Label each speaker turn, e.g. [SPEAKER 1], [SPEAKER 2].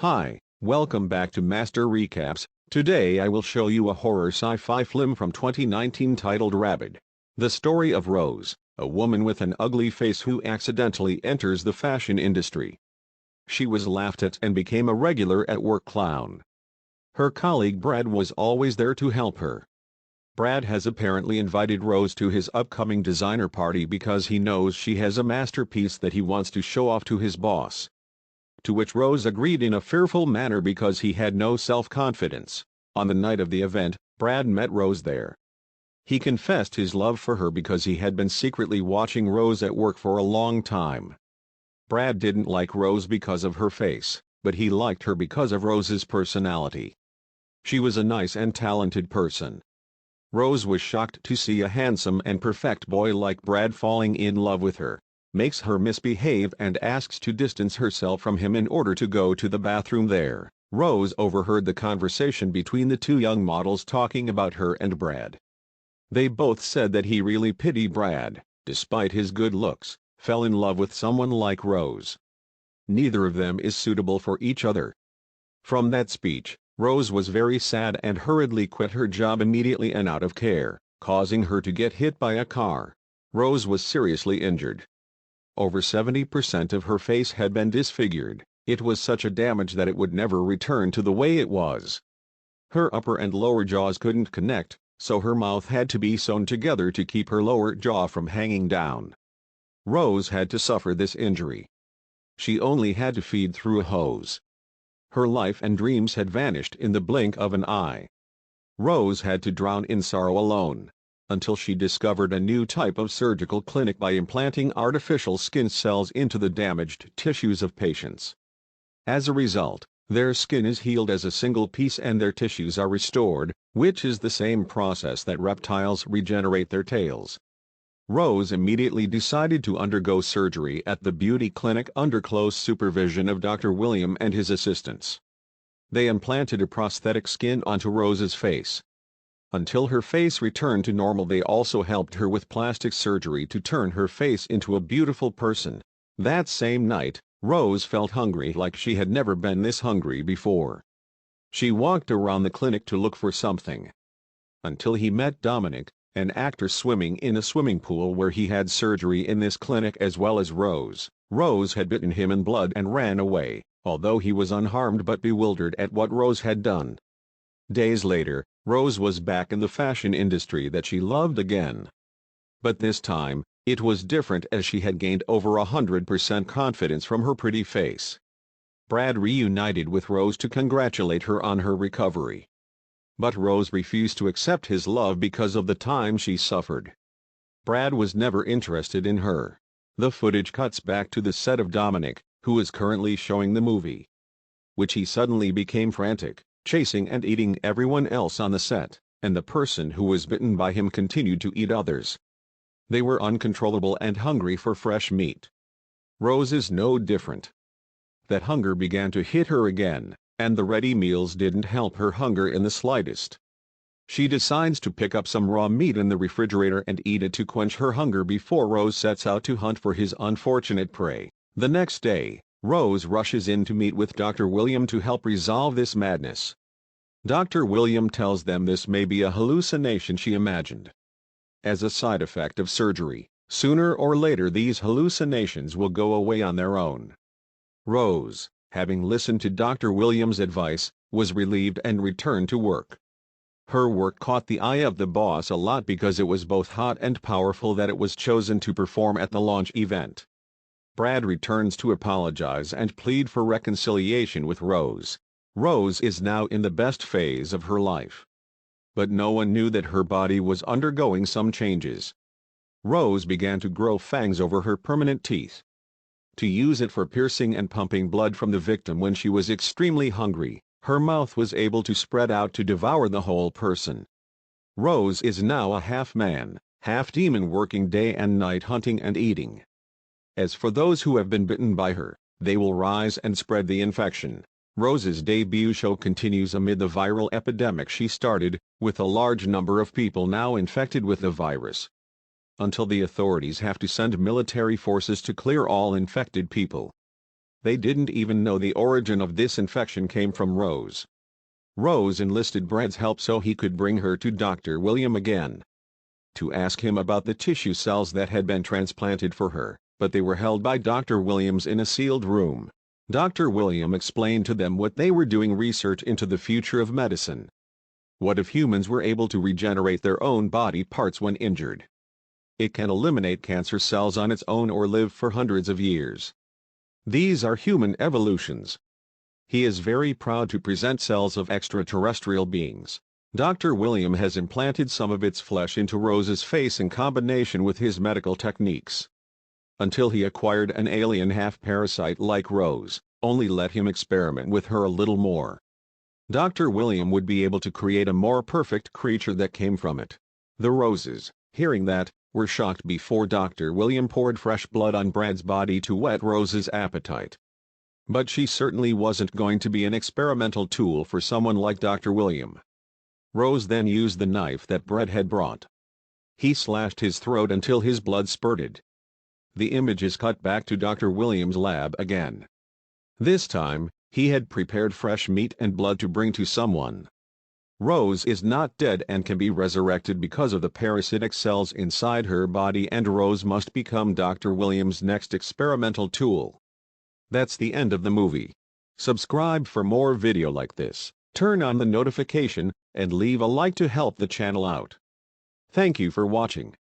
[SPEAKER 1] Hi, welcome back to Master Recaps. Today I will show you a horror sci-fi film from 2019 titled Rabid. The story of Rose, a woman with an ugly face who accidentally enters the fashion industry. She was laughed at and became a regular at-work clown. Her colleague Brad was always there to help her. Brad has apparently invited Rose to his upcoming designer party because he knows she has a masterpiece that he wants to show off to his boss. To which Rose agreed in a fearful manner because he had no self-confidence. On the night of the event, Brad met Rose there. He confessed his love for her because he had been secretly watching Rose at work for a long time. Brad didn't like Rose because of her face, but he liked her because of Rose's personality. She was a nice and talented person. Rose was shocked to see a handsome and perfect boy like Brad falling in love with her, makes her misbehave and asks to distance herself from him in order to go to the bathroom there. Rose overheard the conversation between the two young models talking about her and Brad. They both said that he really pitied Brad, despite his good looks, fell in love with someone like Rose. Neither of them is suitable for each other. From that speech, Rose was very sad and hurriedly quit her job immediately and out of care, causing her to get hit by a car. Rose was seriously injured. Over 70% of her face had been disfigured. It was such a damage that it would never return to the way it was. Her upper and lower jaws couldn't connect, so her mouth had to be sewn together to keep her lower jaw from hanging down. Rose had to suffer this injury. She only had to feed through a hose. Her life and dreams had vanished in the blink of an eye. Rose had to drown in sorrow alone, until she discovered a new type of surgical clinic by implanting artificial skin cells into the damaged tissues of patients. As a result, their skin is healed as a single piece and their tissues are restored, which is the same process that reptiles regenerate their tails. Rose immediately decided to undergo surgery at the beauty clinic under close supervision of Dr. William and his assistants. They implanted a prosthetic skin onto Rose's face. Until her face returned to normal, they also helped her with plastic surgery to turn her face into a beautiful person. That same night, Rose felt hungry like she had never been this hungry before. She walked around the clinic to look for something. Until he met Dominic, an actor swimming in a swimming pool where he had surgery in this clinic as well as Rose. Rose had bitten him in blood and ran away, although he was unharmed but bewildered at what Rose had done. Days later, Rose was back in the fashion industry that she loved again. But this time, it was different as she had gained over 100% confidence from her pretty face. Brad reunited with Rose to congratulate her on her recovery. But Rose refused to accept his love because of the time she suffered. Brad was never interested in her. The footage cuts back to the set of Dominic, who is currently showing the movie, which he suddenly became frantic, chasing and eating everyone else on the set, and the person who was bitten by him continued to eat others. They were uncontrollable and hungry for fresh meat. Rose is no different. That hunger began to hit her again, and the ready meals didn't help her hunger in the slightest. She decides to pick up some raw meat in the refrigerator and eat it to quench her hunger before Rose sets out to hunt for his unfortunate prey. The next day, Rose rushes in to meet with Dr. William to help resolve this madness. Dr. William tells them this may be a hallucination she imagined. As a side effect of surgery, sooner or later these hallucinations will go away on their own. Rose, having listened to Dr. William's advice, was relieved and returned to work. Her work caught the eye of the boss a lot because it was both hot and powerful that it was chosen to perform at the launch event. Brad returns to apologize and plead for reconciliation with Rose. Rose is now in the best phase of her life. But no one knew that her body was undergoing some changes. Rose began to grow fangs over her permanent teeth. To use it for piercing and pumping blood from the victim when she was extremely hungry, her mouth was able to spread out to devour the whole person. Rose is now a half-man, half-demon working day and night hunting and eating. As for those who have been bitten by her, they will rise and spread the infection. Rose's debut show continues amid the viral epidemic she started, with a large number of people now infected with the virus. Until the authorities have to send military forces to clear all infected people. They didn't even know the origin of this infection came from Rose. Rose enlisted Brad's help so he could bring her to Dr. William again to ask him about the tissue cells that had been transplanted for her, but they were held by Dr. Williams in a sealed room. Dr. William explained to them what they were doing research into the future of medicine. What if humans were able to regenerate their own body parts when injured? It can eliminate cancer cells on its own or live for hundreds of years. These are human evolutions. He is very proud to present cells of extraterrestrial beings. Dr. William has implanted some of its flesh into Rose's face in combination with his medical techniques. Until he acquired an alien half-parasite like Rose, only let him experiment with her a little more. Dr. William would be able to create a more perfect creature that came from it. The Roses, hearing that, were shocked before Dr. William poured fresh blood on Brad's body to whet Rose's appetite. But she certainly wasn't going to be an experimental tool for someone like Dr. William. Rose then used the knife that Brad had brought. He slashed his throat until his blood spurted. The image is cut back to Dr. William's lab again. This time, he had prepared fresh meat and blood to bring to someone. Rose is not dead and can be resurrected because of the parasitic cells inside her body, and Rose must become Dr. William's next experimental tool. That's the end of the movie. Subscribe for more video like this, turn on the notification, and leave a like to help the channel out. Thank you for watching.